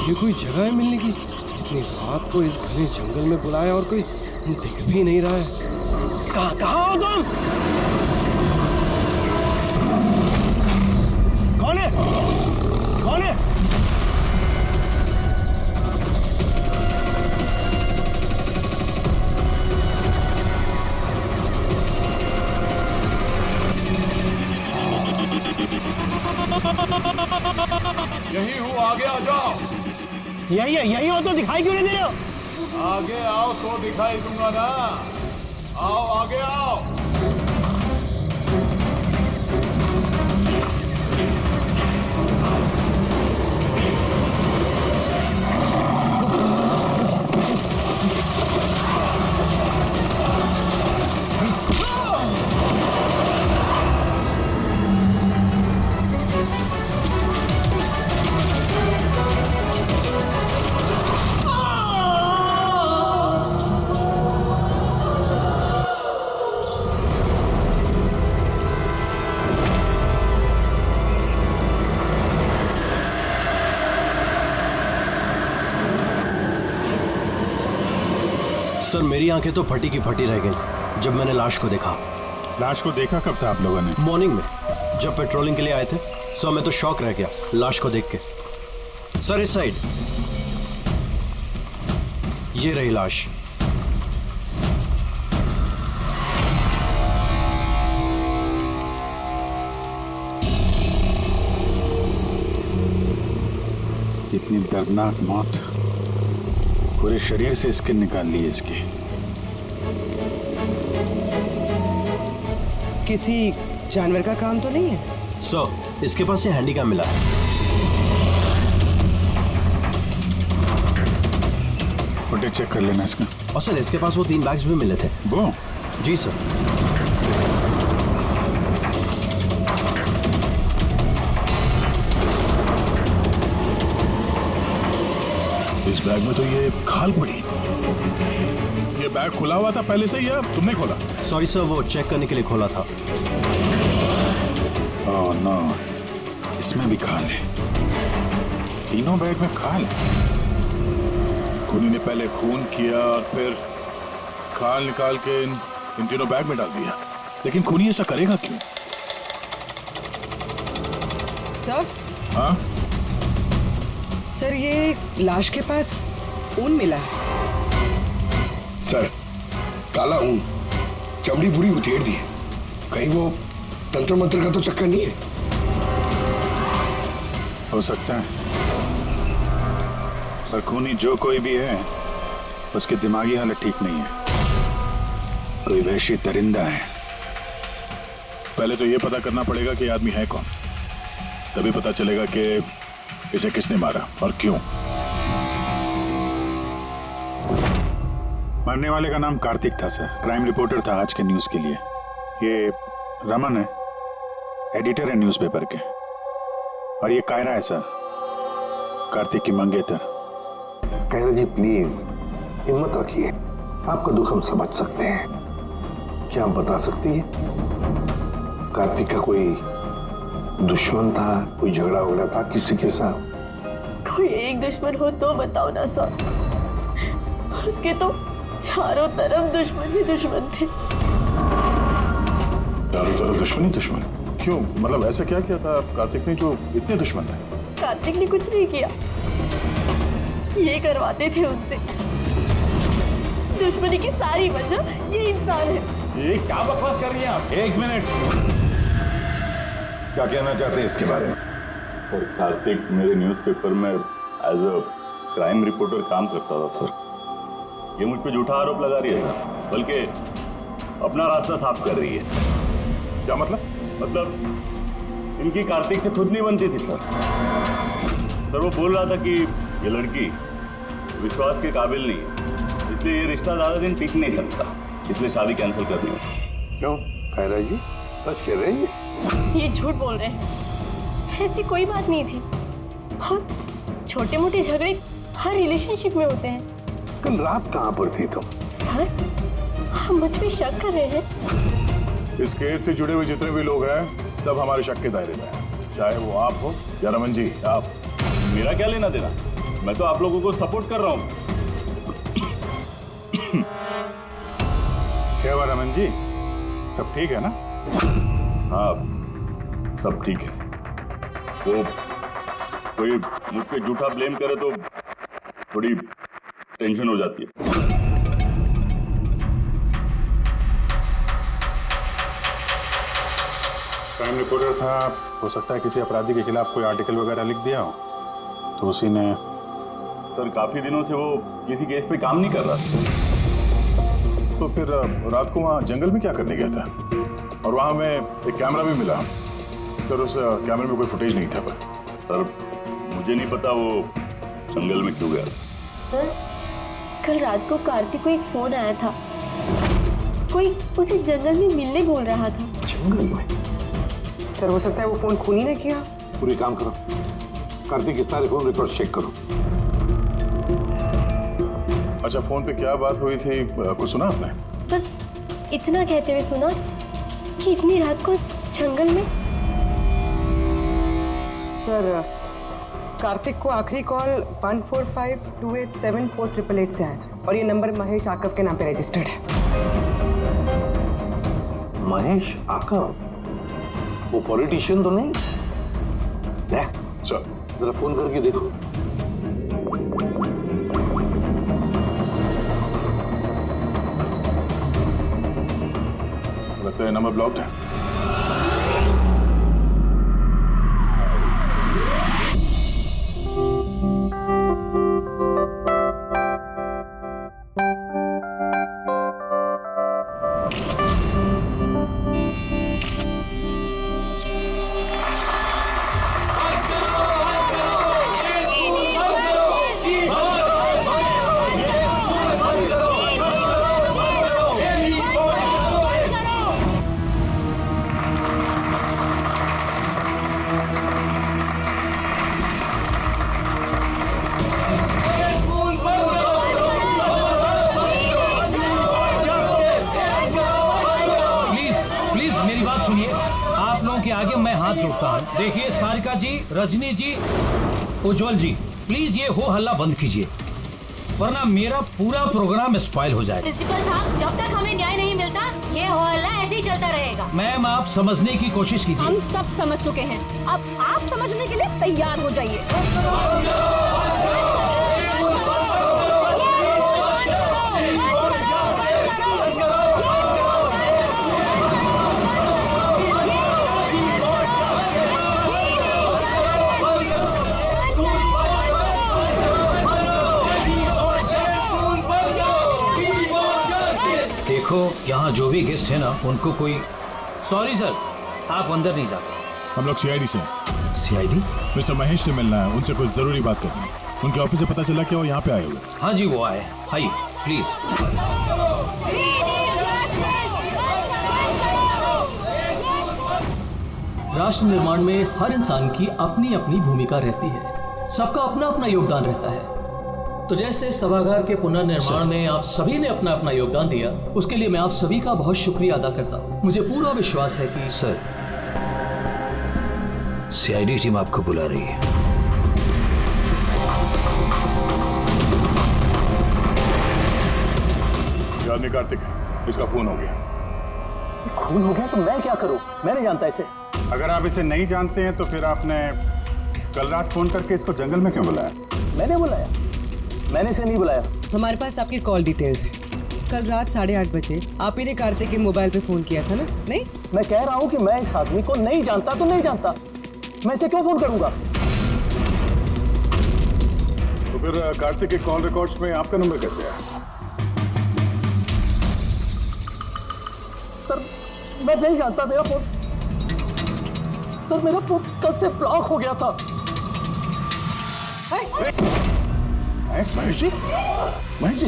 ये कोई जगह है मिलने की? इतनी रात को इस घने जंगल में बुलाया और कोई दिख भी नहीं रहा है। कहाँ हो तुम? कौन है? कौन है? यही हूँ, आगे आ जाओ। यही हो तो दिखाई क्यों नहीं दे रहे हो? आगे आओ तो दिखाई दूंगा ना। आओ आगे आओ। सर मेरी आंखें तो फटी की फटी रह गई जब मैंने लाश को देखा। लाश को देखा कब था आप लोगों ने? मॉर्निंग में जब पेट्रोलिंग के लिए आए थे। सर मैं तो शॉक रह गया लाश को देख के। सर इस साइड ये रही लाश। इतनी दर्दनाक मौत, पूरे शरीर से स्किन निकाल ली है इसकी। किसी जानवर का काम तो नहीं है? सर इसके पास से हैंडीकैम मिला है। फुटेज चेक कर लेना इसका। और सर इसके पास वो 3 बैग्स भी मिले थे। वो? जी सर। इस बैग में तो ये खाल पड़ी। ये बैग खुला हुआ था पहले से या तुमने खोला? सॉरी सर वो चेक करने के लिए खोला था। ओह नो, इसमें भी खाल है। तीनों बैग में खाल है। खूनी ने पहले खून किया और फिर खाल निकाल के इन तीनों बैग में डाल दिया। लेकिन खूनी ऐसा करेगा क्यों? सर? हाँ? सर ये लाश के पास ऊन मिला है। सर काला ऊन, चमड़ी पूरी उधेड़ दी है। कहीं वो तंत्र मंत्र का तो चक्कर नहीं है? हो सकता है, पर खूनी जो कोई भी है उसकी दिमागी हालत ठीक नहीं है। कोई वहशी दरिंदा है। पहले तो ये पता करना पड़ेगा कि आदमी है कौन, तभी पता चलेगा कि इसे किसने मारा और क्यों। मरने वाले का नाम कार्तिक था सर। क्राइम रिपोर्टर था आज के न्यूज के लिए। ये रमन है, एडिटर है न्यूज़पेपर के। और ये कायरा है सर, कार्तिक की मंगेतर। कायरा जी प्लीज हिम्मत रखिए, आपका दुख हम समझ सकते हैं। क्या आप बता सकती है कार्तिक का कोई दुश्मन था, कोई झगड़ा वगड़ा था किसी के साथ? कोई एक दुश्मन हो तो बताओ ना सर। उसके तो चारों तरफ दुश्मन ही दुश्मन थे। चारों तरफ दुश्मन ही दुश्मन? क्यों, मतलब ऐसा क्या किया था कार्तिक ने जो इतने दुश्मन थे? कार्तिक ने कुछ नहीं किया, ये करवाते थे उनसे। दुश्मनी की सारी वजह ये इंसान है। ये क्या बकवास कर रही हैं आप? एक मिनट, क्या कहना चाहते हैं इसके बारे में? सर कार्तिक मेरे न्यूज़पेपर में एज अ क्राइम रिपोर्टर काम करता था सर। ये मुझ पे झूठा आरोप लगा रही है सर, बल्कि अपना रास्ता साफ कर रही है। क्या मतलब? मतलब इनकी कार्तिक से खुद नहीं बनती थी सर। सर वो बोल रहा था कि ये लड़की विश्वास के काबिल नहीं है, इसलिए ये रिश्ता ज़्यादा दिन टिक नहीं सकता, इसलिए शादी कैंसिल कर दी। क्यों कायरा जी, सच कह रहे हैं? ये झूठ बोल रहे हैं, ऐसी कोई बात नहीं थी। बहुत छोटे मोटे झगड़े हर रिलेशनशिप में होते हैं। कल रात कहाँ पर थी तुम? सर आप मुझ पे शक कर रहे हैं? इस केस से जुड़े हुए जितने भी लोग हैं सब हमारे शक के दायरे में हैं, चाहे वो आप हो या रमन जी। आप, मेरा क्या लेना देना? मैं तो आप लोगों को सपोर्ट कर रहा हूँ। क्या हुआ रमन जी, सब ठीक है ना? हाँ, सब ठीक है। वो कोई मुझ पे झूठा ब्लेम करे तो थोड़ी टेंशन हो जाती है। क्राइम रिपोर्टर था, हो सकता है किसी अपराधी के खिलाफ कोई आर्टिकल वगैरह लिख दिया हो, तो उसी ने। सर, काफी दिनों से वो किसी केस पे काम नहीं कर रहा था। तो फिर रात को वहाँ जंगल में क्या करने गया था? और वहाँ हमें एक कैमरा भी मिला। सर, उस कैमरे में कोई फुटेज नहीं था। पर सर, मुझे नहीं पता वो जंगल में क्यों गया। सर, कल रात को कार्तिक को एक फोन आया था, कोई उसे जंगल में मिलने बोल रहा था। जंगल में? सर हो सकता है वो फोन खूनी ने किया। पूरी काम करो, कार्तिक के सारे फोन रिकॉर्ड चेक करो। अच्छा, फोन पे क्या बात हुई थी, कुछ सुना आपने? बस इतना कहते हुए सुना कि इतनी रात को जंगल में। सर कार्तिक को आखिरी कॉल 1452874888 से आया था और ये नंबर महेश आकव के नाम पे रजिस्टर्ड है। महेश आकव? वो पॉलिटिशियन तो नहीं? चल जरा फोन करके देखो। लगता है नंबर ब्लॉक्ड है। के आगे मैं हाथ जोड़ता हूँ। देखिए सारिका जी, रजनी जी, उज्जवल जी, प्लीज ये हो हल्ला बंद कीजिए, वरना मेरा पूरा प्रोग्राम स्पॉइल हो जाएगा। प्रिंसिपल साहब, जब तक हमें न्याय नहीं मिलता ये हो हल्ला ऐसे ही चलता रहेगा। मैम, आप समझने की कोशिश कीजिए। हम सब समझ चुके हैं, अब आप समझने के लिए तैयार हो जाइए। देखो, यहाँ जो भी गेस्ट है ना, उनको कोई। सॉरी सर, आप अंदर नहीं जा सकते। हम लोग सीआईडी से हैं। सीआईडी? मिस्टर महेश से मिलना है, उनसे कुछ जरूरी बात करनी है। उनके ऑफिस से पता चला कि वो यहाँ पे आए हुए। हाँ जी, वो आए। आइए प्लीज। राष्ट्र निर्माण में हर इंसान की अपनी अपनी भूमिका रहती है, सबका अपना अपना योगदान रहता है। तो जैसे सभागार के पुनर्निर्माण में आप सभी ने अपना अपना योगदान दिया, उसके लिए मैं आप सभी का बहुत शुक्रिया अदा करता हूँ। मुझे पूरा विश्वास है कि सर, सीआईडी टीम आपको बुला रही है। ये आदमी कार्तिक है, इसका खून हो गया। खून हो गया तो मैं क्या करूँ? मैं नहीं जानता इसे। अगर आप इसे नहीं जानते हैं तो फिर आपने कल रात फोन करके इसको जंगल में क्यों बुलाया? मैंने बुलाया? मैंने इसे नहीं बुलाया। हमारे पास आपकी कॉल डिटेल्स है। कल रात 8:30 बजे आप ही ने कार्तिक के मोबाइल पे फोन किया था ना? नहीं, मैं कह रहा हूँ कि मैं इस आदमी को नहीं जानता तो नहीं जानता, मैं इसे क्यों फोन करूंगा? तो फिर कार्तिक के कॉल रिकॉर्ड्स में आपका नंबर कैसे आया? सर मैं नहीं जानता, मेरा फोन कल से ब्लॉक हो गया था। महेश जी, महेश जी,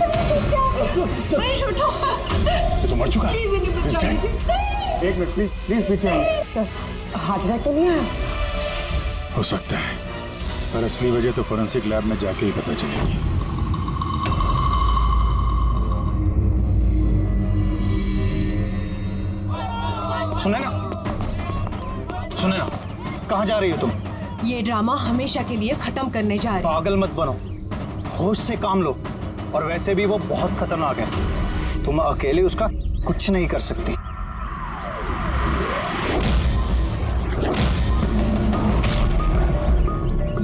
महेश उठो, ये तो मर चुका है। प्लीज इन्हें बचा लीजिए। एक मिनट प्लीज, प्लीज पीछे आइए। हार्ट अटैक तो नहीं आया? हो सकता है, पर असली वजह तो फोरेंसिक लैब में जाके ही पता चलेगी। सुने ना, कहाँ जा रही हो तुम? ये ड्रामा हमेशा के लिए खत्म करने जा रहे हैं। पागल मत बनो, होश से काम लो। और वैसे भी वो बहुत खतरनाक है, तुम अकेले उसका कुछ नहीं कर सकती।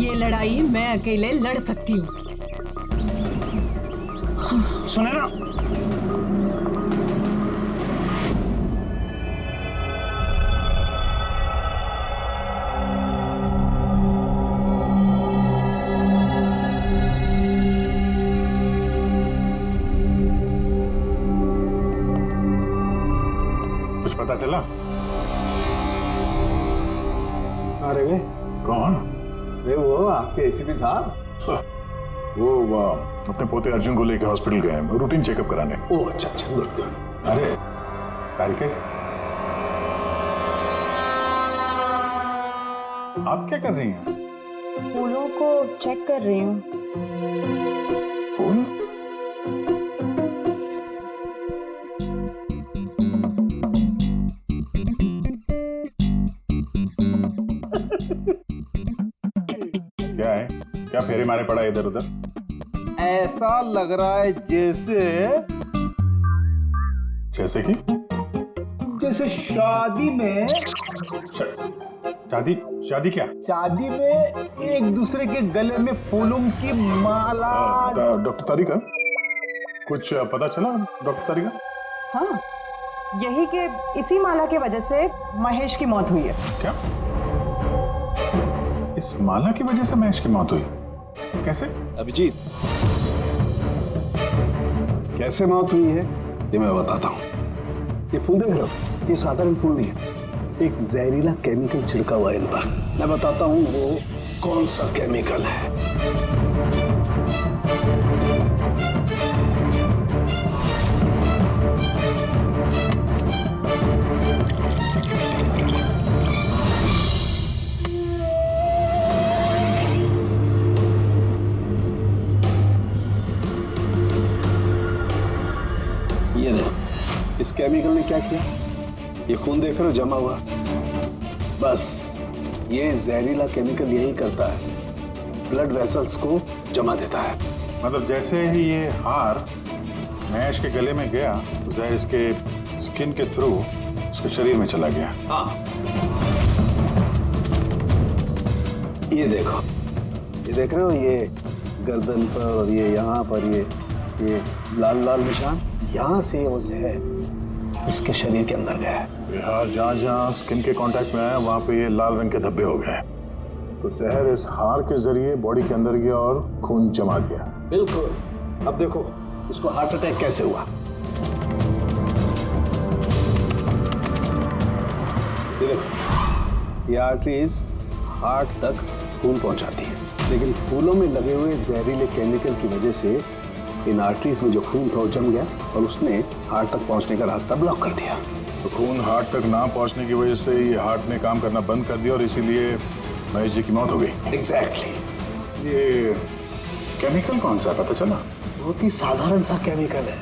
ये लड़ाई मैं अकेले लड़ सकती हूँ। सुने ना, कुछ पता चला? अरे वे कौन? वे वो आपके एसीपी साहब। वो अपने पोते अर्जुन को लेकर हॉस्पिटल गए हैं रूटीन चेकअप कराने। ओह अच्छा अच्छा, गुड गुड। अरे तारिका जी, आप क्या कर रही हैं? फूलों को चेक कर रही हूँ। फूल? क्या है? क्या फेरे मारे पड़ा इधर उधर? ऐसा लग रहा है जैसे कि जैसे शादी में शादी क्या? शादी में एक दूसरे के गले में फूलों की माला। डॉक्टर तारिका, कुछ पता चला डॉक्टर तारिका? हाँ, यही के इसी माला की वजह से महेश की मौत हुई है। क्या? इस माला की वजह से महेश की मौत हुई? कैसे? अभिजीत, कैसे मौत हुई है ये मैं बताता हूँ। ये फूल देख रहे हो, ये साधारण फूल नहीं है, एक जहरीला केमिकल छिड़का हुआ है इन पर। मैं बताता हूँ वो कौन सा केमिकल है। ये देखो, इस केमिकल ने क्या किया, ये खून देख रहे हो जमा हुआ, बस ये जहरीला केमिकल यही करता है, ब्लड वेसल्स को जमा देता है। मतलब जैसे ही ये हार महेश के गले में गया तो जहर इसके स्किन के थ्रू उसके शरीर में चला गया। हाँ, ये देखो, ये देख रहे हो, ये गर्दन पर और ये यहाँ पर ये लाल लाल निशान, यहाँ से वो जहर इसके शरीर के अंदर गया है। हार जहाँ जहाँ स्किन के कांटेक्ट में आया वहाँ पे ये लाल रंग के धब्बे हो गए, तो जहर इस हार के जरिए बॉडी के अंदर गया और खून जमा दिया। बिल्कुल। अब देखो इसको हार्ट अटैक कैसे हुआ। ये देखो, ये आर्टरीज हार्ट तक खून पहुंचाती है, लेकिन फूलों में लगे हुए जहरीले केमिकल की वजह से इन आर्टरीज में जो खून था वो जम गया और उसने हार्ट तक पहुंचने का रास्ता ब्लॉक कर दिया। तो खून हार्ट तक ना पहुंचने की वजह से ये हार्ट ने काम करना बंद कर दिया और इसीलिए महेश जी की मौत हो गई। एग्जैक्टली। ये केमिकल कौन सा पता चला? बहुत ही साधारण सा केमिकल है,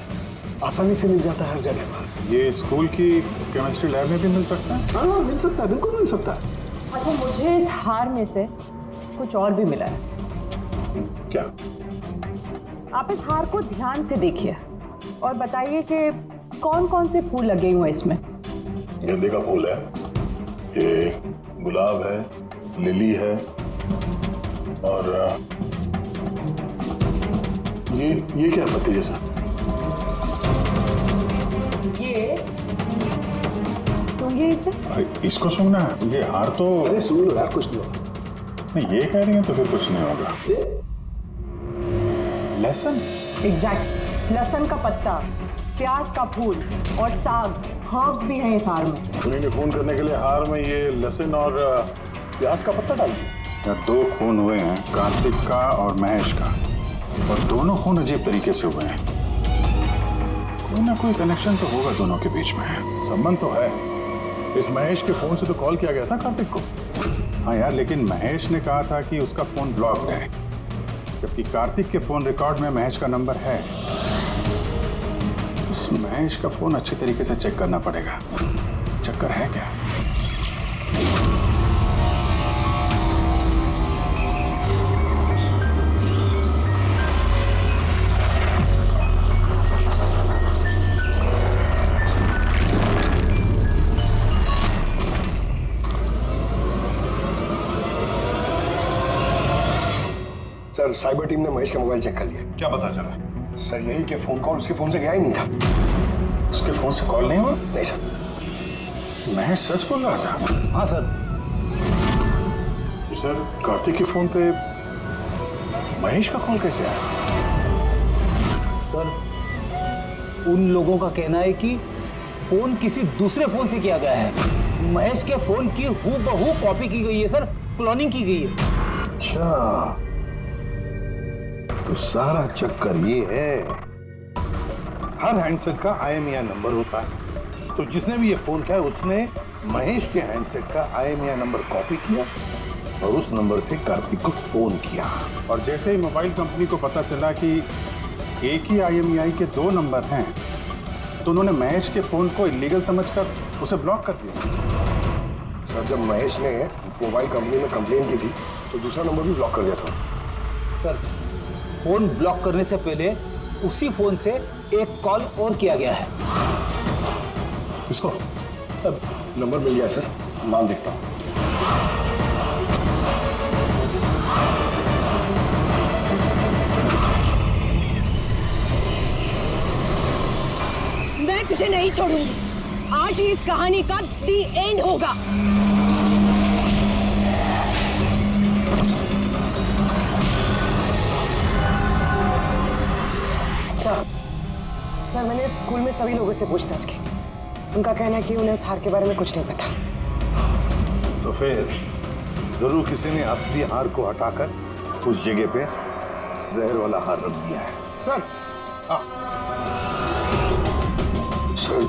आसानी से मिल जाता है हर जगह पर। ये स्कूल की केमिस्ट्री लैब में भी मिल सकता है? हाँ मिल सकता है, बिल्कुल मिल सकता है। अच्छा, मुझे इस हार में से कुछ और भी मिला है। क्या? आप इस हार को ध्यान से देखिए और बताइए कि कौन कौन से फूल लगे हुए हैं इसमें। गेंदे का फूल है, ये गुलाब है, लिली है और ये क्या पत्ती जैसा? ये सूंघिए इसे। अरे इसको सूंघना है? ये हार तो। अरे सूंघ लो यार, कुछ नहीं होगा। नहीं, ये कह रही है तो फिर कुछ नहीं होगा। लहसुन? एग्जैक्ट, लहसुन का पत्ता, प्याज का फूल और साग, हर्ब्स भी हैं इस हार में। खून को खून करने के लिए हार में ये लहसुन और प्याज का पत्ता डाल दिया। दो खून हुए हैं, कार्तिक का और महेश का, और दोनों खून अजीब तरीके से हुए हैं। कोई ना कोई कनेक्शन तो होगा दोनों के बीच में, संबंध तो है। इस महेश के फोन से तो कॉल किया गया था कार्तिक को। हाँ यार, लेकिन महेश ने कहा था कि उसका फोन ब्लॉक्ड है, जबकि कार्तिक के फोन रिकॉर्ड में महेश का नंबर है। उस महेश का फोन अच्छी तरीके से चेक करना पड़ेगा, चक्कर है क्या? सर साइबर टीम ने महेश का मोबाइल चेक कर लिया। क्या पता चला? सर यही कि फोन कॉल उसके फोन से गया ही नहीं था। उसके फोन से कॉल नहीं हुआ? नहीं सर। महेश सच बोल रहा था? हाँ सर। सर कार्तिक के फोन पे महेश का कॉल कैसे आया? सर उन लोगों का कहना है कि फोन किसी दूसरे फोन से किया गया है। महेश के फोन की हूबहू कॉपी की गई है सर, क्लोनिंग की गई है। अच्छा, तो सारा चक्कर ये है, हर हैंडसेट का IMEI नंबर होता है, तो जिसने भी ये फोन किया उसने महेश के हैंडसेट का IMEI नंबर कॉपी किया और उस नंबर से कार्तिक को फोन किया। और जैसे ही मोबाइल कंपनी को पता चला कि एक ही IMEI के 2 नंबर हैं, तो उन्होंने महेश के फोन को इलीगल समझकर उसे ब्लॉक कर दिया। सर जब महेश ने मोबाइल कंपनी में कंप्लेन की थी तो दूसरा नंबर भी ब्लॉक कर दिया था। सर फोन ब्लॉक करने से पहले उसी फोन से एक कॉल और किया गया है। किसको? अब नंबर मिल गया सर, नाम देखता हूँ। मैं तुझे नहीं छोड़ूंगी। आज ही इस कहानी का दी एंड होगा। सर मैंने स्कूल में सभी लोगों से पूछताछ की। उनका कहना है कि उन्हें उस हार के बारे में कुछ नहीं पता। तो फिर जरूर किसी ने असली हार को हटाकर उस जगह पे जहर वाला हार रख दिया है। सर सर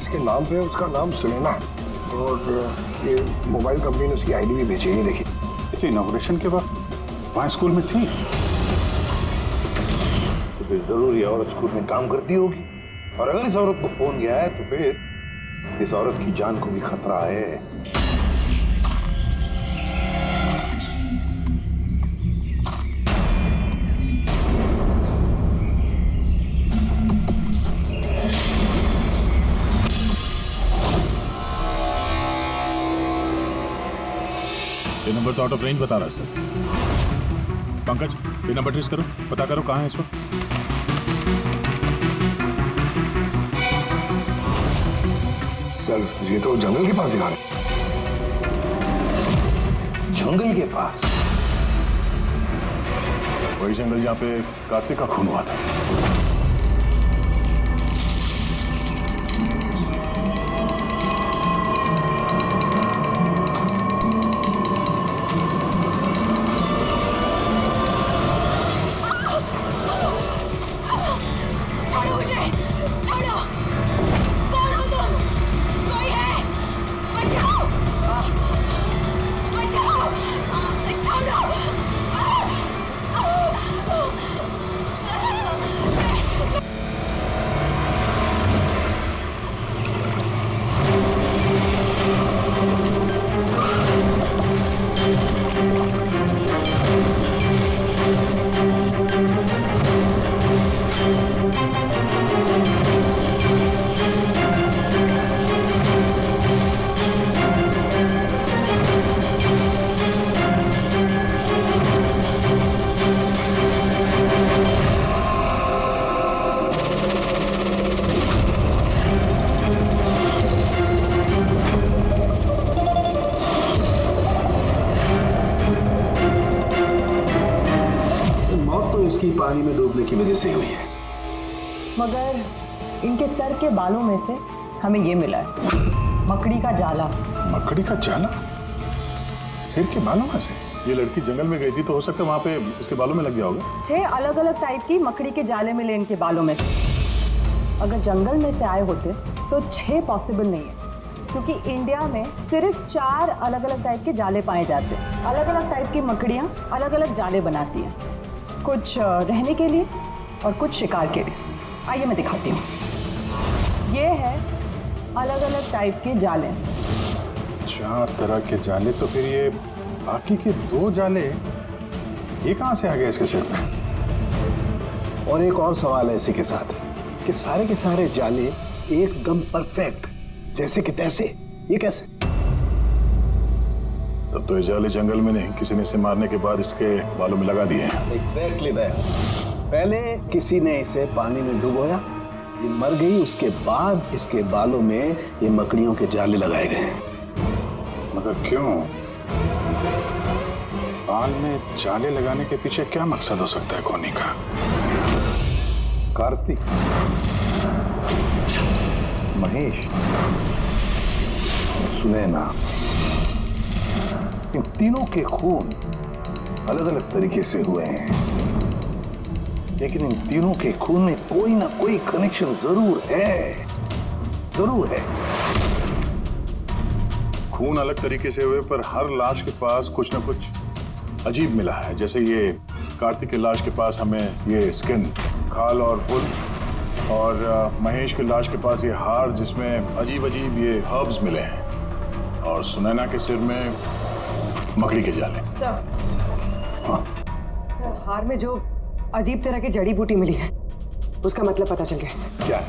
इसके नाम पे उसका नाम सुलेना है और ये मोबाइल कंपनी ने उसकी ID भी भेजी है, देखिए। अच्छा, इनॉग्रेशन के बाद वहाँ स्कूल में थी? तो फिर जरूर ये औरत स्कूल में काम करती होगी, और अगर इस औरत को फोन गया है तो फिर इस औरत की जान को भी खतरा है। ये नंबर तो आउट ऑफ रेंज बता रहा है सर। पंकज, ये नंबर ट्रेस करो, पता करो कहाँ है इस वक्त। सर ये तो जंगल के पास दिखा रहे। जंगल के पास? वही जंगल जहाँ पे कार्तिक का खून हुआ था। इसकी पानी में डूबने की वजह से हुई है। मगर इनके सर के बालों में से हमें ये मिला है, मकड़ी का जाला। मकड़ी का जाला? सिर के बालों में से? ये लड़की जंगल में गई थी तो हो सकता है वहां पे इसके बालों में लग गया होगा। 6 अलग अलग टाइप की मकड़ी के जाले मिले इनके बालों में से। अगर जंगल में से आए होते तो 6 पॉसिबल नहीं है, क्योंकि इंडिया में सिर्फ 4 अलग अलग टाइप के जाले पाए जाते हैं। अलग अलग टाइप की मकड़ियाँ अलग अलग जाले बनाती हैं, कुछ रहने के लिए और कुछ शिकार के लिए। आइए मैं दिखाती हूँ। ये है अलग अलग टाइप के जाले। 4 तरह के जाले? तो फिर ये बाकी के 2 जाले ये कहाँ से आ गए इसके सिर पे? और एक और सवाल है इसी के साथ कि सारे के सारे जाले एकदम परफेक्ट, जैसे कि तैसे, ये कैसे? तब तो ये जाले जंगल में नहीं, किसी ने इसे मारने के बाद इसके बालों में लगा दिए हैं। Exactly that. पहले किसी ने इसे पानी में डुबोया, ये मर गई, उसके बाद इसके बालों में ये मकड़ियों के जाले लगाए गए हैं। मगर क्यों? बाल में जाले लगाने के पीछे क्या मकसद हो सकता है खोनी का? कार्तिक, महेश, सुनैना, इन तीनों के खून अलग अलग तरीके से हुए हैं, लेकिन इन तीनों के खून में कोई ना कोई कनेक्शन जरूर है, जरूर है। खून अलग तरीके से हुए, पर हर लाश के पास कुछ ना कुछ अजीब मिला है। जैसे ये कार्तिक की लाश के पास हमें ये स्किन, खाल और पुल, और महेश की लाश के पास ये हार जिसमें अजीब अजीब ये हर्ब्स मिले हैं, और सुनैना के सिर में मकड़ी के जाले। सर, हार में जो अजीब तरह की जड़ी बूटी मिली है उसका मतलब पता चल गया सर। क्या?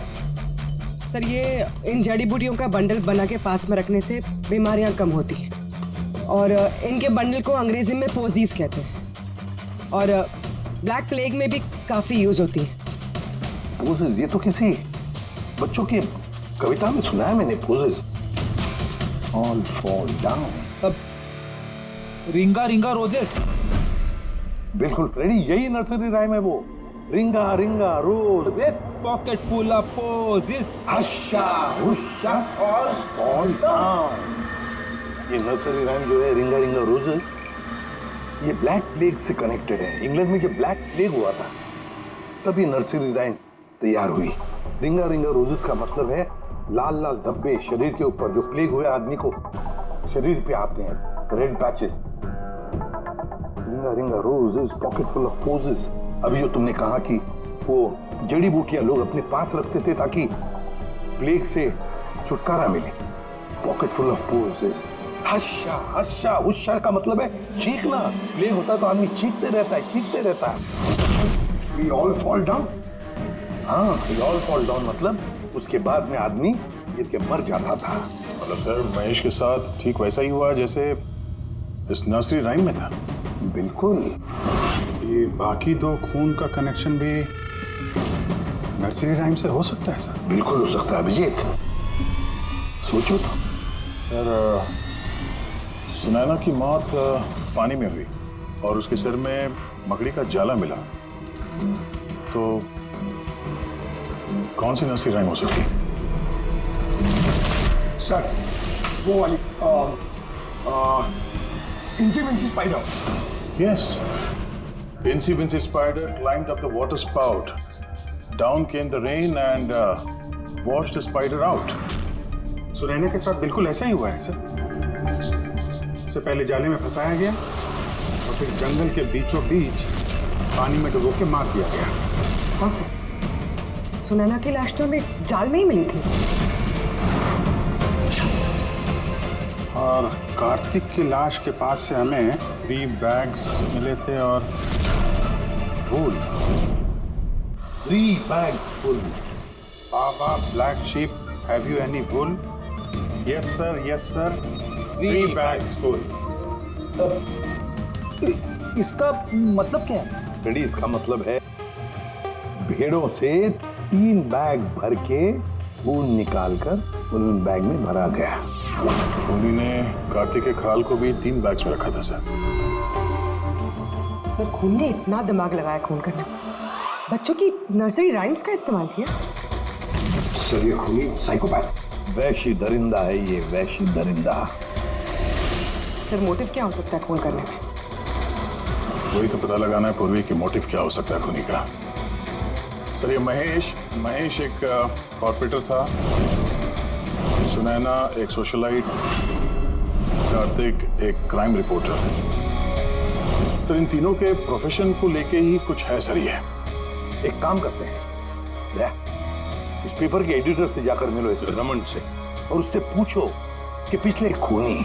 सर, ये इन जड़ी बूटियों का बंडल बना के पास में रखने से बीमारियां कम होती हैं, और इनके बंडल को अंग्रेजी में पोजीज कहते हैं, और ब्लैक प्लेग में भी काफी यूज होती है। पोजेस? ये तो किसी बच्चों की कविता में सुना है मैंने। Posies, all fall down. अब रिंगा रिंगा रोजेस। बिल्कुल फ्रेडी, यही नर्सरी राइम है वो। Ring a ring a rose, pocket full of posies, husha husha all fall down. ये नर्सरी राइम जो है, रिंगा रिंगा रोजेस, ये ब्लैक प्लेग से कनेक्टेड है। इंग्लैंड में जब ब्लैक प्लेग हुआ था तब ये नर्सरी राइम तैयार हुई। रिंगा रिंगा रोजेस का मतलब है लाल लाल धब्बे शरीर के ऊपर जो प्लेग हुए आदमी को शरीर पे आते हैं, रेड पैचेस। रिंगा रिंगा roses, pocket full of posies. अभी जो तुमने कहा कि वो जड़ी बूटियां लोग अपने पास रखते थे ताकि प्लेग से छुटकारा मिले, पॉकेट फुल ऑफ पोजेस। हश्शा हश्शा हुश्शा का मतलब है चीखना। प्लेग होता तो आदमी चीखते रहता है, चीखते रहता है। We all fall down। हाँ, we all fall down मतलब उसके बाद में आदमी गिर के मर जाता था। मतलब सर, महेश के साथ ठीक वैसा ही हुआ जैसे इस नर्सरी राइम में था। बिल्कुल। ये बाकी दो खून का कनेक्शन भी नर्सरी राइम से हो सकता है सर? बिल्कुल हो सकता है अभिजीत, सोचो तो। सर, सुनैना की मौत पानी में हुई और उसके सिर में मकड़ी का जाला मिला, तो कौन सी नर्सरी राइम हो सकती है? सर, वो वाली इंची Vinci spider. Yes. Incy Wincy Spider climbed up the water spout. Down came the rain and washed the spider out. Sunaina के साथ बिल्कुल ऐसा ही हुआ है सर। उसे पहले जाले में फंसाया गया और फिर जंगल के बीचों बीच पानी में डुबो के मार दिया गया। हाँ सर, सुनैना की लाश तो हमें जाल में ही मिली थी। और कार्तिक की लाश के पास से हमें 3 बैग्स मिले थे और फूल। 3 bags full। Baba, black sheep, have you any wool? Yes sir, yes sir. 3 bags full। इसका मतलब क्या है? रेडी, इसका मतलब है भेड़ों से 3 बैग भर के खून निकालकर उन बैग में भरा गया। खूनी ने कार्तिक के खाल को भी 3 बैग्स में रखा था सर। सर, खून ने इतना दिमाग लगाया खून करने में, बच्चों की नर्सरी राइम्स का इस्तेमाल किया। सर, ये खूनी साइकोपैथ, वैशी दरिंदा है ये, वैशी दरिंदा। सर, मोटिव क्या हो सकता है खून करने में? वही तो पता लगाना है पूर्वी की मोटिव क्या हो सकता है खूनी का। सर, ये महेश एक कॉर्पोरेटर था, सुनैना एक सोशलाइट, कार्तिक एक क्राइम रिपोर्टर। सर, इन तीनों के प्रोफेशन को लेके ही कुछ है सर। ये एक काम करते हैं, इस पेपर के एडिटर से जाकर मिलो, इस रमन से, और उससे पूछो कि पिछले खूनी,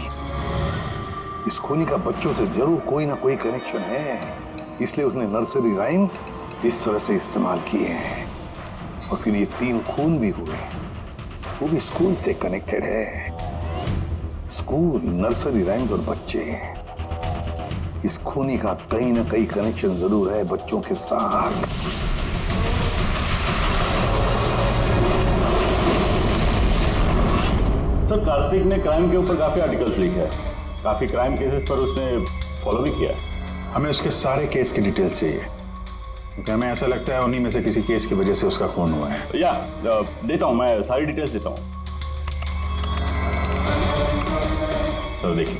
इस खूनी का बच्चों से जरूर कोई ना कोई कनेक्शन है, इसलिए उसने नर्सरी राइम्स इस तरह से इस्तेमाल किए हैं। और फिर ये 3 खून भी हुए, वो भी स्कूल से कनेक्टेड है। स्कूल, नर्सरी राइम्स और बच्चे, इस खूनी का कहीं ना कहीं कनेक्शन जरूर है बच्चों के साथ। सर कार्तिक ने क्राइम के ऊपर काफी आर्टिकल्स लिखे हैं, काफी क्राइम केसेस पर उसने फॉलो भी किया है। हमें उसके सारे केस की डिटेल्स चाहिए, क्योंकि हमें ऐसा लगता है उन्हीं में से किसी केस की वजह से उसका खून हुआ है। या देता हूं, मैं सारी डिटेल्स देता हूं। सर देखिए,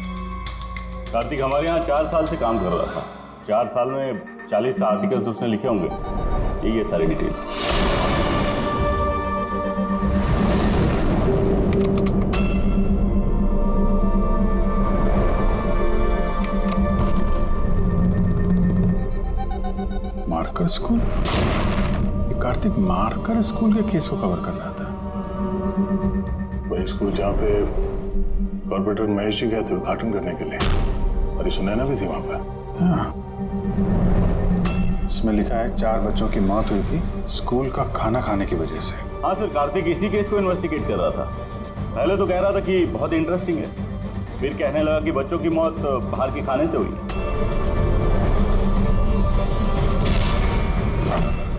कार्तिक हमारे यहाँ 4 साल से काम कर रहा था। 4 साल में 40 आर्टिकल्स उसने लिखे होंगे। ये सारी डिटेल्स। Marker school? ये कार्तिक मार्कर स्कूल के केस को कवर कर रहा था। वही स्कूल जहाँ पे कॉर्पोरेटर महेश जी गए थे उद्घाटन करने के लिए, और सुनैना भी थी वहां पर। हाँ। इसमें लिखा है 4 बच्चों की मौत हुई थी स्कूल का खाना खाने की वजह से। हाँ सर, कार्तिक इसी केस को इन्वेस्टिगेट कर रहा था। पहले तो कह रहा था कि बहुत इंटरेस्टिंग है, फिर कहने लगा कि बच्चों की मौत बाहर के खाने से हुई।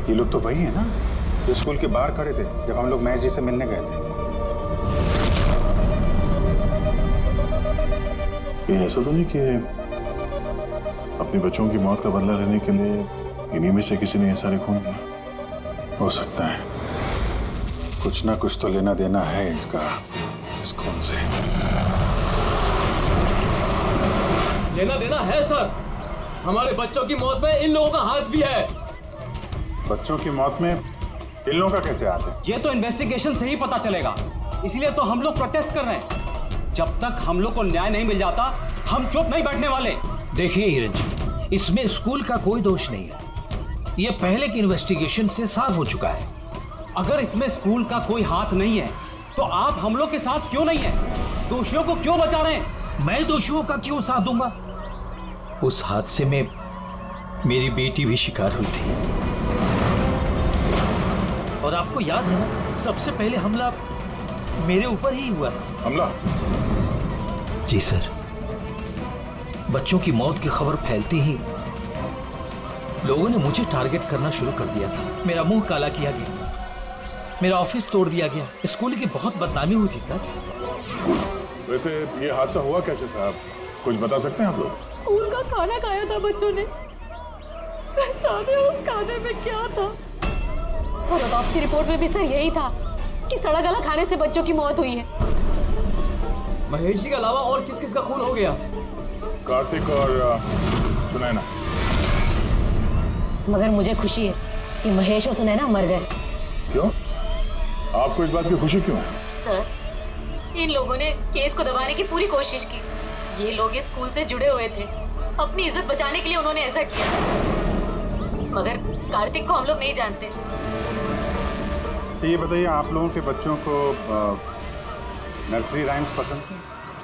ये लोग तो वही है ना जो स्कूल के बाहर खड़े थे जब हम लोग महेश जी से मिलने गए थे। ये ऐसा तो नहीं कि अपने बच्चों की मौत का बदला लेने के लिए इन्हीं में से किसी ने ये सारे खून किए? हो सकता है, कुछ ना कुछ तो लेना देना है इसका इस खून से। लेना देना है सर। हमारे बच्चों की मौत में इन लोगों का हाथ भी है। बच्चों की मौत में इन लोगों का कैसे हाथ है? ये तो इन्वेस्टिगेशन से ही पता चलेगा, इसलिए तो हम लोग प्रोटेस्ट कर रहे हैं। जब तक हम लोग को न्याय नहीं मिल जाता हम चुप नहीं बैठने वाले। देखिए हिरन जी, इसमें स्कूल का कोई दोष नहीं है। ये पहले की इन्वेस्टिगेशन से साफ हो चुका है। अगर इसमें स्कूल का कोई हाथ नहीं है तो आप हम लोग के साथ क्यों नहीं है? दोषियों को क्यों बचा रहे हैं? मैं दोषियों का क्यों साथ दूंगा? उस हादसे में मेरी बेटी भी शिकार हुई थी। और आपको याद है ना, सबसे पहले हमला मेरे ऊपर ही हुआ था। हमला? जी सर। बच्चों की मौत की खबर फैलती ही लोगों ने मुझे टारगेट करना शुरू कर दिया था। मेरा मुंह काला किया गया, मेरा ऑफिस तोड़ दिया गया, स्कूल की बहुत बदनामी हुई थी सर। वैसे ये हादसा हुआ कैसे था, आप कुछ बता सकते हैं आप लोग? स्कूल का खाना खाया था बच्चों ने, जाने उस खाने में क्या था। और ऑटोप्सी रिपोर्ट में भी सर यही था कि सड़ा गला खाने से बच्चों की मौत हुई है। महेश जी के अलावा और किस किस का खून हो गया? कार्तिक और सुनैना। मगर मुझे खुशी है कि महेश और सुनैना मर गए। क्यों? आपको इस बात की खुशी क्यों है? सर, इन लोगों ने केस को दबाने की पूरी कोशिश की। ये लोग इस स्कूल से जुड़े हुए थे, अपनी इज्जत बचाने के लिए उन्होंने ऐसा किया। मगर कार्तिक को हम लोग नहीं जानते। तो ये बताइए, आप लोगों के बच्चों को नर्सरी राइम्स पसंद है?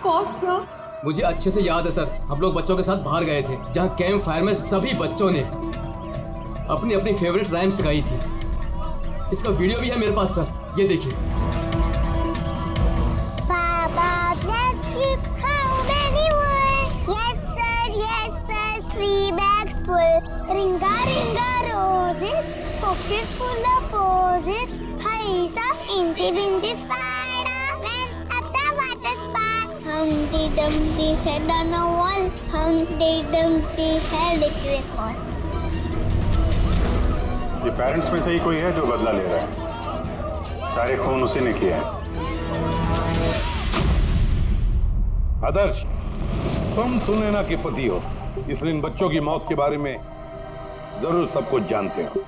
कौन सा? मुझे अच्छे से याद है सर, हम लोग बच्चों के साथ बाहर गए थे जहाँ कैंप फायर में सभी बच्चों ने अपनी अपनी फेवरेट राइम्स गाई थी। इसका वीडियो भी है मेरे पास सर, ये देखिए। Ringa ringa roses, pockets full of posies. Highs of incy wincy spider went up the water spout. Humpty Dumpty sat on a wall. Humpty Dumpty held a great ball. ये parents में से ही कोई है जो बदला ले रहा है? सारे खून उसी ने किया है। आदर्श, तुम सुनैना के पति हो, इसलिए इन बच्चों की मौत के बारे में जरूर सब कुछ जानते हो।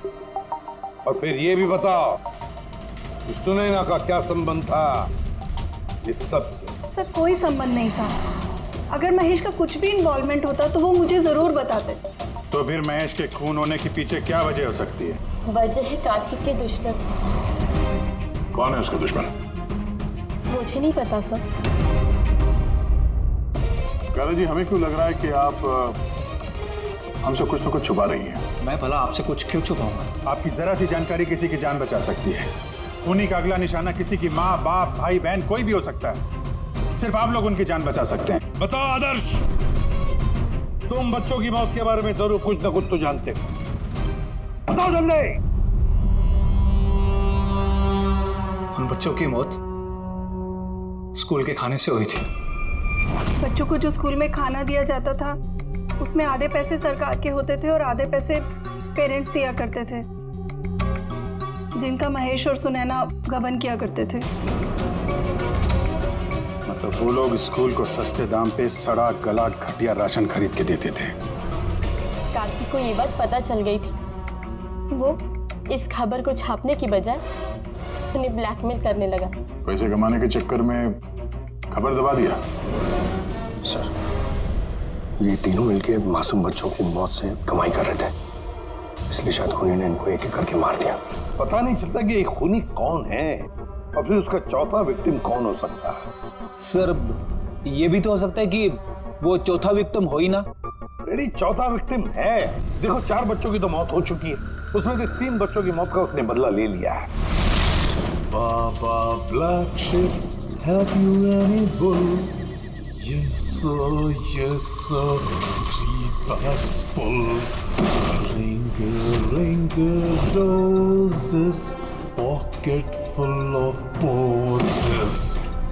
और फिर ये भी बताओ कि सुनैना का क्या संबंध था इस सब से? सर, कोई संबंध नहीं था। अगर महेश का कुछ भी इन्वॉल्वमेंट होता तो वो मुझे जरूर बताते। तो फिर महेश के खून होने के पीछे क्या वजह हो सकती है? वजह है कार्तिक के दुश्मन। कौन है उसका दुश्मन? मुझे नहीं पता सर। काला जी, हमें क्यों लग रहा है कि आप हमसे कुछ तो कुछ छुपा रही हैं। मैं भला आपसे कुछ क्यों छुपाऊंगा? आपकी जरा सी जानकारी किसी की जान बचा सकती है। खूनी का अगला निशाना किसी की माँ, बाप, भाई, बहन कोई भी हो सकता है। सिर्फ आप लोग उनकी जान बचा सकते हैं। बताओ आदर्श, तुम बच्चों की मौत के बारे में जरूर कुछ न कुछ तो जानते हो। बताओ जल्दी। उन बच्चों की मौत स्कूल के खाने से हुई थी। बच्चों को जो स्कूल में खाना दिया जाता था उसमें आधे पैसे सरकार के होते थे और आधे पैसे पेरेंट्स दिया करते थे, जिनका महेश और सुनैना गबन किया करते थे। मतलब वो लोग स्कूल को सस्ते दाम पे सड़ा गला घटिया राशन खरीद के देते थे। कार्तिक को ये बात पता चल गई थी। वो इस खबर को छापने की बजाय उन्हें ब्लैकमेल करने लगा। पैसे कमाने के चक्कर में खबर दबा दिया। सर, ये तीनों मिलके मासूम बच्चों की मौत से कमाई कर रहे थे, इसलिए शायद खूनी ने इनको एक एक करके मार दिया। पता नहीं चलता कि ये खूनी कौन है और फिर उसका चौथा विक्टिम कौन हो सकता है। सर, ये भी तो हो सकता है कि वो चौथा विक्टिम हो ही ना। रेडी, चौथा विक्टिम है। देखो, 4 बच्चों की तो मौत हो चुकी है, उसमें से 3 बच्चों की मौत का उसने बदला ले लिया है। Baba Black Sheep, have you any bull? Yes sir, 3 bags full. Ring roses, pocket full of posies.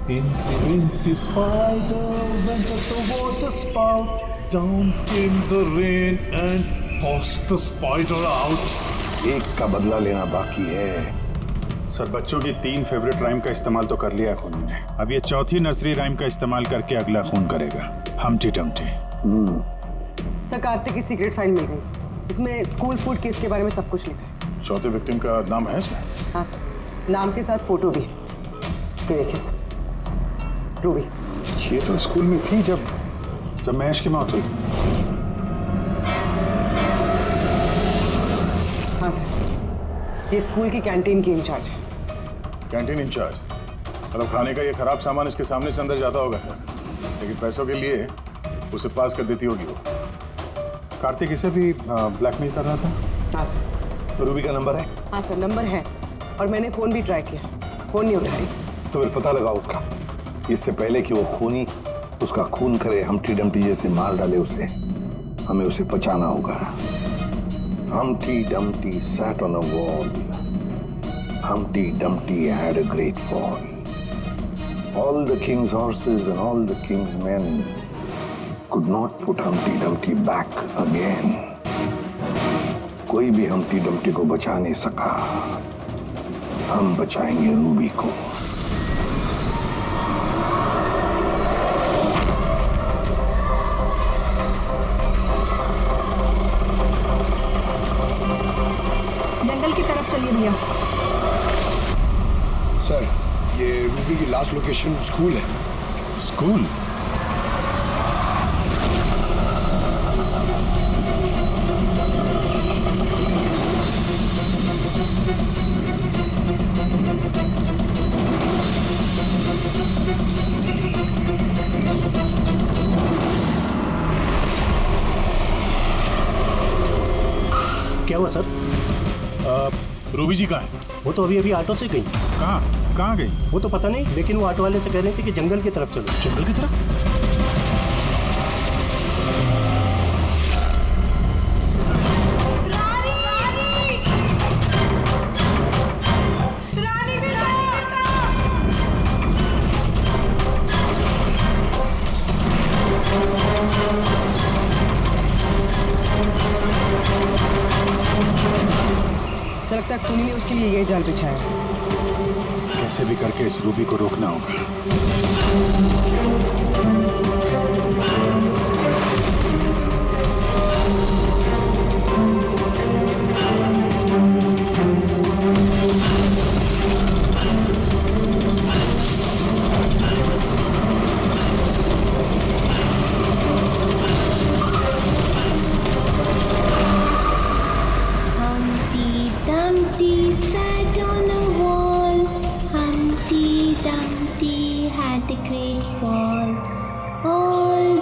Incy spider went at the water spout. Down came the rain and forced the spider out. एक का बदला लेना बाकी है। Sir, बच्चों की 3 favourite rhyme का इस्तेमाल तो कर लिया खूनी ने। अब ये चौथी नर्सरी राइम का इस्तेमाल करके अगला खून करेगा, हमटी डमटी। सर, कार्तिक की सीक्रेट फाइल मिल गई। इसमें स्कूल फूड केस के बारे में सब कुछ लिखा है। चौथे विक्टिम का नाम है इसमें? हाँ सर, नाम के साथ फोटो भी। देखिए सर, रूबी। ये तो स्कूल में थी जब महेश की मौत हुई। हाँ सर, ये स्कूल की कैंटीन की इंचार्ज है। Canteen incharge? मतलब खाने का ये खराब सामान इसके सामने से अंदर जाता होगा सर, लेकिन पैसों के लिए उसे पास कर देती होगी वो। कार्तिक इसे भी ब्लैकमेल कर रहा था? हाँ सर। तो रूबी का नंबर है? हाँ सर, नंबर है, और मैंने फोन भी ट्राई किया, फोन नहीं उठा रही। तो फिर पता लगा उसका, इससे पहले कि वो खूनी उसका खून करे, हमटी डमटी जैसे मार डाले उसे, हमें उसे बचाना होगा। Humpty Dumpty sat on a wall. Humpty Dumpty had a great fall. All the king's horses and all the king's men could not put Humpty Dumpty back again. कोई भी Humpty Dumpty को बचा नहीं सका। हम बचाएंगे रूबी को। जंगल की तरफ चलिए भैया। सर, ये रूबी की लास्ट लोकेशन स्कूल है। स्कूल? क्या हुआ सर? रूबी जी कहाँ है? वो तो अभी ऑटो से गई। कहाँ गई? वो तो पता नहीं, लेकिन वो ऑटो वाले से कह रहे थे कि जंगल की तरफ चलो। जंगल की तरफ? लगता है खूनी ने उसके लिए ये जाल बिछाया। कैसे भी करके इस रूबी को रोकना होगा। Dumpty sat on a wall. Humpty Dumpty had a great fall. All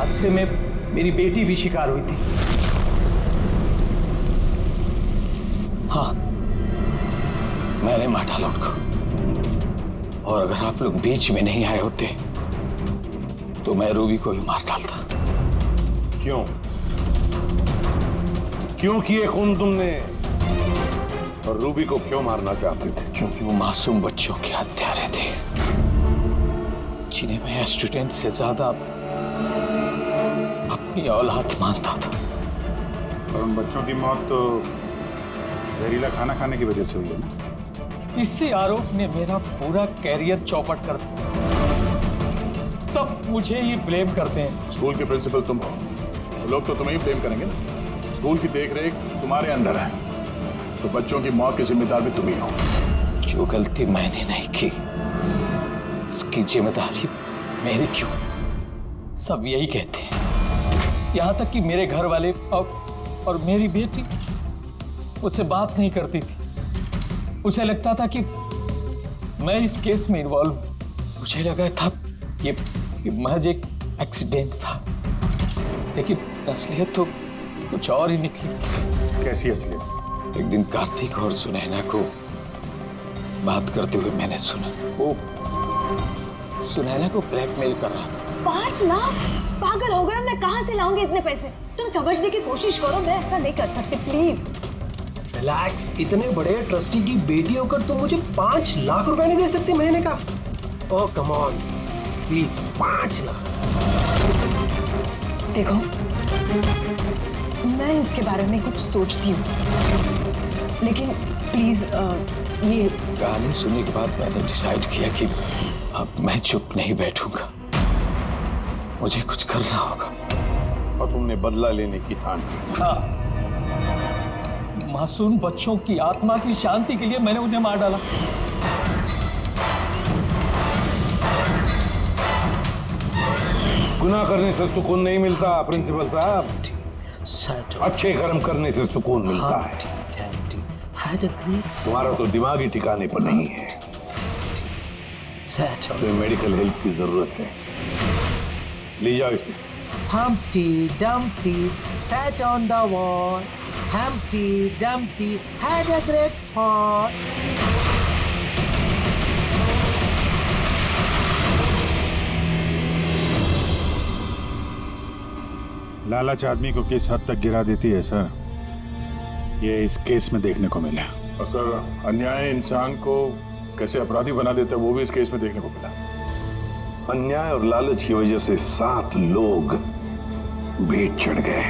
हादसे में मेरी बेटी भी शिकार हुई थी। हाँ, मैंने मार डाला उनको। और अगर आप लोग बीच में नहीं आए होते तो मैं रूबी को भी मार डालता। क्यों क्यों किए खून तुमने? और रूबी को क्यों मारना चाहते थे? क्योंकि वो मासूम बच्चों के हत्यारे थे, जिन्हें मैं स्टूडेंट से ज्यादा अपनी औलाद मानता था। और उन बच्चों की मौत तो जहरीला खाना खाने की वजह से हुई है ना? इसी आरोप ने मेरा पूरा कैरियर चौपट कर दिया। सब मुझे ही ब्लेम करते हैं। स्कूल के प्रिंसिपल तुम हो, तो लोग तो तुम्हें ही ब्लेम करेंगे ना। स्कूल की देखरेख तुम्हारे अंदर है, तो बच्चों की मौत की जिम्मेदार भी तुम ही हो। जो गलती मैंने नहीं की, उसकी जिम्मेदारी मेरी क्यों? सब यही कहते हैं। यहाँ तक कि मेरे घर वाले और मेरी बेटी उससे बात नहीं करती थी। उसे लगता था कि मैं इस केस में इन्वॉल्व हूं। मुझे लगा था ये महज एक एक्सीडेंट था, लेकिन असलियत तो कुछ और ही निकली। कैसी असलियत? एक दिन कार्तिक और सुनैना को बात करते हुए मैंने सुना। वो सुनैना को ब्लैकमेल कर रहा था। 5 लाख? पागल हो गया, मैं कहाँ से लाऊंगी इतने पैसे? तुम समझने की कोशिश करो, मैं ऐसा नहीं कर सकती, प्लीज। रिलैक्स। इतने बड़े ट्रस्टी की बेटी होकर तुम मुझे 5 लाख रुपए नहीं दे सकती महीने का? ओह कम ऑन प्लीज, 5 लाख। देखो, मैं इसके बारे में कुछ सोचती हूँ, लेकिन प्लीज ये कहानी सुनने के बाद मैंने डिसाइड किया कि अब मैं चुप नहीं बैठूंगा, मुझे कुछ करना होगा। और तुमने बदला लेने की ठान ली? हाँ, मासूम बच्चों की आत्मा की शांति के लिए मैंने उन्हें मार डाला। गुनाह करने से सुकून नहीं मिलता प्रिंसिपल साहब, अच्छे कर्म करने से सुकून मिलता है। तुम्हारा तो दिमाग ही ठिकाने पर नहीं है। तुम्हें मेडिकल हेल्प की जरूरत है, ले जाओ इसे। Humpty Dumpty sat on the wall. Humpty Dumpty had a great fall. लालच आदमी को किस हद तक गिरा देती है सर, ये इस केस में देखने को मिला। और सर, अन्याय इंसान को कैसे अपराधी बना देता है वो भी इस केस में देखने को मिला। अन्याय और लालच की वजह से 7 लोग भेंट चढ़ गए।